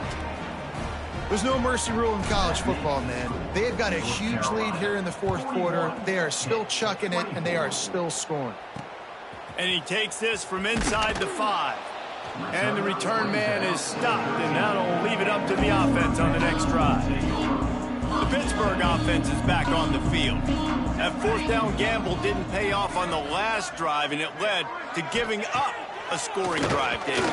There's no mercy rule in college football, man. They have got a huge lead here in the 4th quarter. They are still chucking it, and they are still scoring. And he takes this from inside the 5. And the return man is stopped, and that'll leave it up to the offense on the next drive. The Pittsburgh offense is back on the field. That 4th down gamble didn't pay off on the last drive, and it led to giving up a scoring drive, David.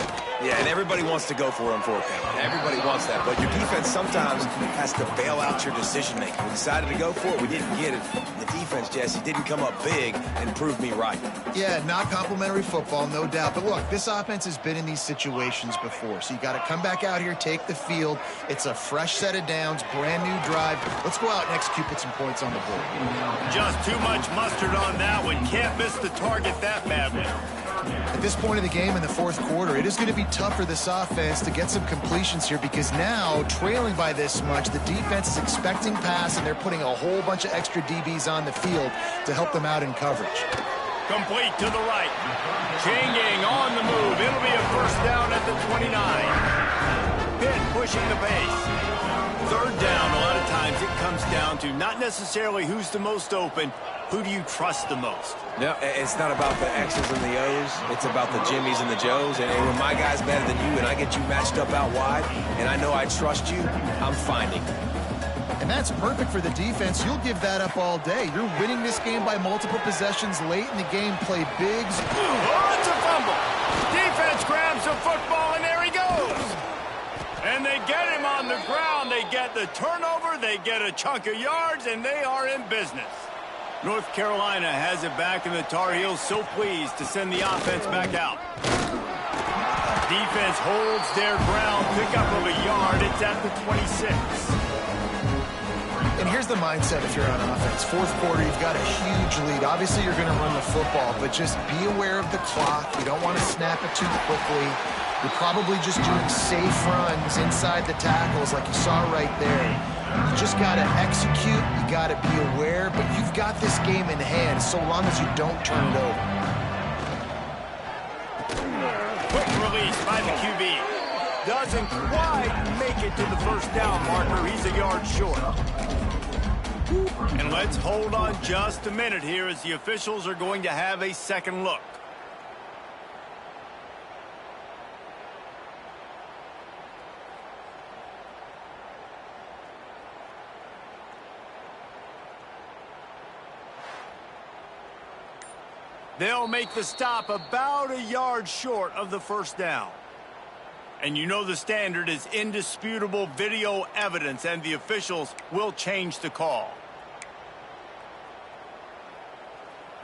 Yeah, and everybody wants to go for it on 4th down. Everybody wants that, but your defense sometimes has to bail out your decision-making. We decided to go for it. We didn't get it. The defense, Jesse, didn't come up big and prove me right. Yeah, not complimentary football, no doubt. But look, this offense has been in these situations before, so you got to come back out here, take the field. It's a fresh set of downs, brand new drive. Let's go out and execute, put some points on the board. Just too much mustard on that one. Can't miss the target that badly. At this point of the game in the 4th quarter, it is going to be tough for this offense to get some completions here because now, trailing by this much, the defense is expecting pass, and they're putting a whole bunch of extra DBs on the field to help them out in coverage. Complete to the right. Changing on the move. It'll be a 1st down at the 29. Pitt pushing the pace. 3rd down, a lot of times it comes down to not necessarily who's the most open, who do you trust the most? No, it's not about the X's and the O's. It's about the Jimmies and the Joes. And when my guy's better than you and I get you matched up out wide and I know I trust you, I'm finding. And that's perfect for the defense. You'll give that up all day. You're winning this game by multiple possessions late in the game. Play bigs. Oh, it's a fumble. Defense grabs the football, and there he goes. And they get him on the ground. They get the turnover. They get a chunk of yards, and they are in business. North Carolina has it back, and the Tar Heels so pleased to send the offense back out. Defense holds their ground. Pickup of a yard. It's at the 26. And here's the mindset if you're on offense. 4th quarter, you've got a huge lead. Obviously, you're going to run the football, but just be aware of the clock. You don't want to snap it too quickly. You're probably just doing safe runs inside the tackles like you saw right there. You just got to execute. You got to be aware, but you've got this game in hand so long as you don't turn it over. Quick release by the QB. Doesn't quite make it to the 1st down marker. He's a yard short. And let's hold on just a minute here as the officials are going to have a second look. They'll make the stop about a yard short of the 1st down. And you know the standard is indisputable video evidence, and the officials will change the call.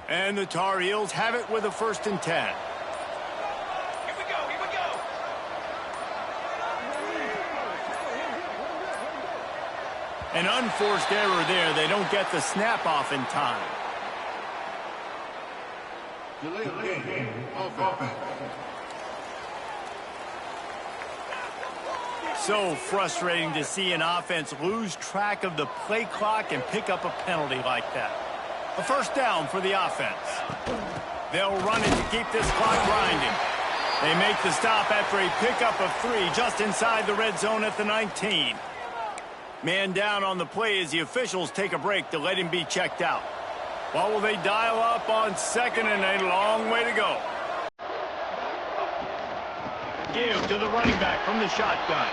And the Tar Heels have it with a 1st and 10. Here we go, here we go. An unforced error there. They don't get the snap off in time. Delay of game. Offense. So frustrating to see an offense lose track of the play clock and pick up a penalty like that. A 1st down for the offense. They'll run it to keep this clock grinding. They make the stop after a pickup of 3 just inside the red zone at the 19. Man down on the play as the officials take a break to let him be checked out. What will they dial up on 2nd and a long way to go? Give to the running back from the shotgun.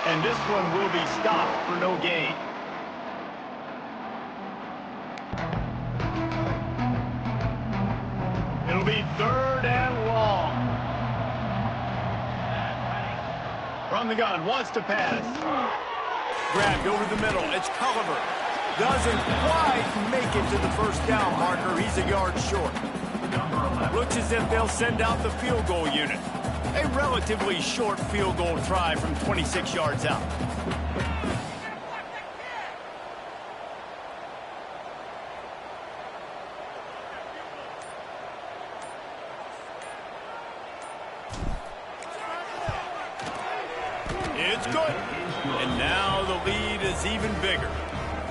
And this one will be stopped for no gain. It'll be 3rd and long. From the gun, wants to pass. Grabbed over the middle. It's Culliver. Doesn't quite make it to the 1st down marker. He's a yard short. Looks as if they'll send out the field goal unit. A relatively short field goal try from 26 yards out. It's good. And now the lead is even bigger.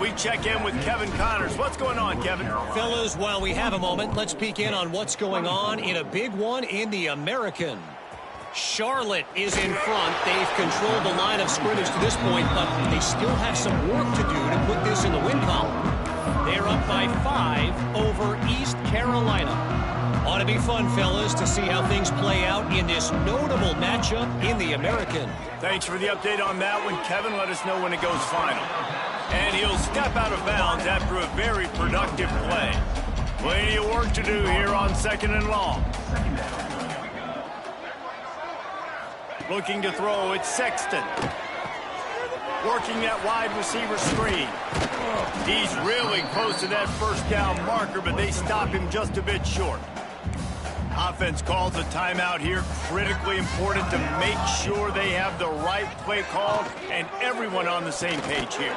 We check in with Kevin Connors. What's going on, Kevin? Fellas, while we have a moment, let's peek in on what's going on in a big one in the American. Charlotte is in front. They've controlled the line of scrimmage to this point, but they still have some work to do to put this in the win column. They're up by 5 over East Carolina. Ought to be fun, fellas, to see how things play out in this notable matchup in the American. Thanks for the update on that one, Kevin. Let us know when it goes final. And he'll step out of bounds after a very productive play. Plenty of work to do here on 2nd and long. Looking to throw, it's Sexton. Working that wide receiver screen. He's really close to that first down marker, but they stop him just a bit short. Offense calls a timeout here. Critically important to make sure they have the right play call and everyone on the same page here.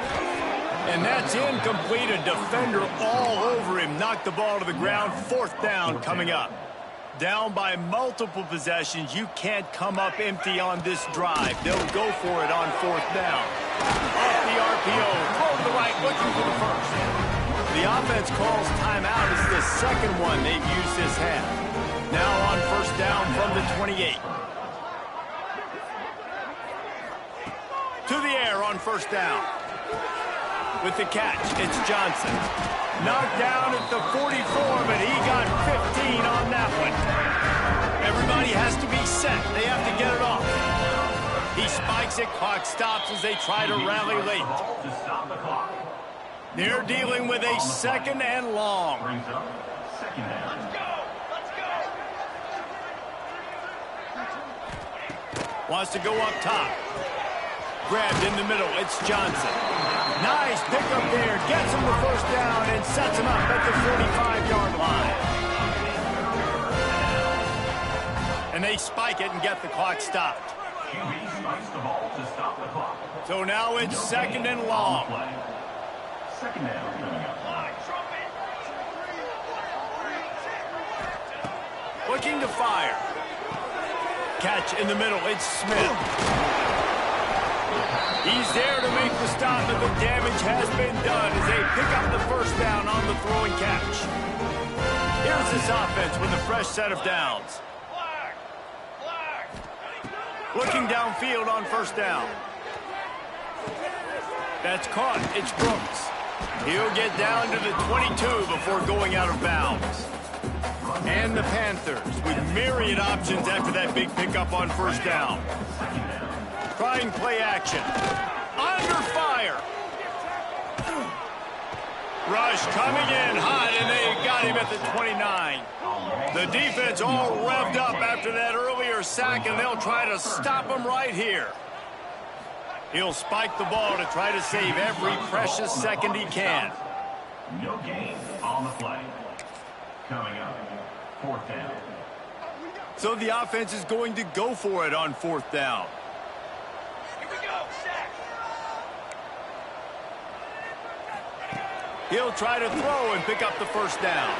And that's incomplete. A defender all over him. Knocked the ball to the ground. 4th down coming up. Down by multiple possessions. You can't come up empty on this drive. They'll go for it on 4th down. Off the RPO. Throw to the right, looking for the first. The offense calls timeout. It's the second one they've used this half. Now on 1st down from the 28. To the air on 1st down. With the catch, it's Johnson. Knocked down at the 44, but he got 15 on that one. Everybody has to be set. They have to get it off. He spikes it. Clock stops as they try to rally late. They're dealing with a 2nd and long. Wants to go up top. Grabbed in the middle. It's Johnson. Nice pickup there. Gets him the 1st down and sets him up at the 45-yard line. And they spike it and get the clock stopped. So now it's 2nd and long. Looking to fire. Catch in the middle. It's Smith. He's there to make the stop, but the damage has been done as they pick up the 1st down on the throwing catch. Here's this offense with a fresh set of downs. Looking downfield on 1st down. That's caught. It's Brooks. He'll get down to the 22 before going out of bounds. And the Panthers with myriad options after that big pickup on 1st down. Trying play action. Under fire. Rush coming in hot, and they got him at the 29. The defense all revved up after that earlier sack, and they'll try to stop him right here. He'll spike the ball to try to save every precious second he can. No gain on the play. Coming up, 4th down. So the offense is going to go for it on 4th down. He'll try to throw and pick up the 1st down.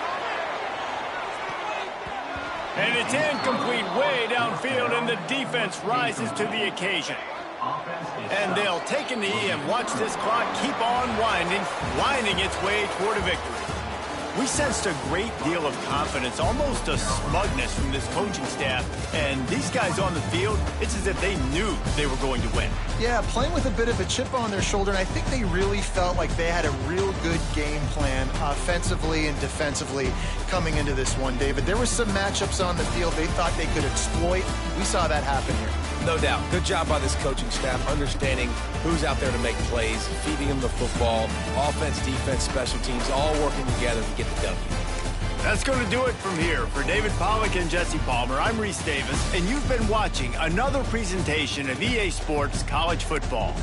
And it's incomplete way downfield, and the defense rises to the occasion. And they'll take a knee and watch this clock keep on winding its way toward a victory. We sensed a great deal of confidence, almost a smugness from this coaching staff. And these guys on the field, it's as if they knew they were going to win. Yeah, playing with a bit of a chip on their shoulder, and I think they really felt like they had a real good game plan offensively and defensively coming into this one, David. There were some matchups on the field they thought they could exploit. We saw that happen here. No doubt. Good job by this coaching staff, understanding who's out there to make plays, feeding them the football, offense, defense, special teams, all working together to get the W. That's going to do it from here. For David Pollack and Jesse Palmer, I'm Reese Davis, and you've been watching another presentation of EA Sports College Football.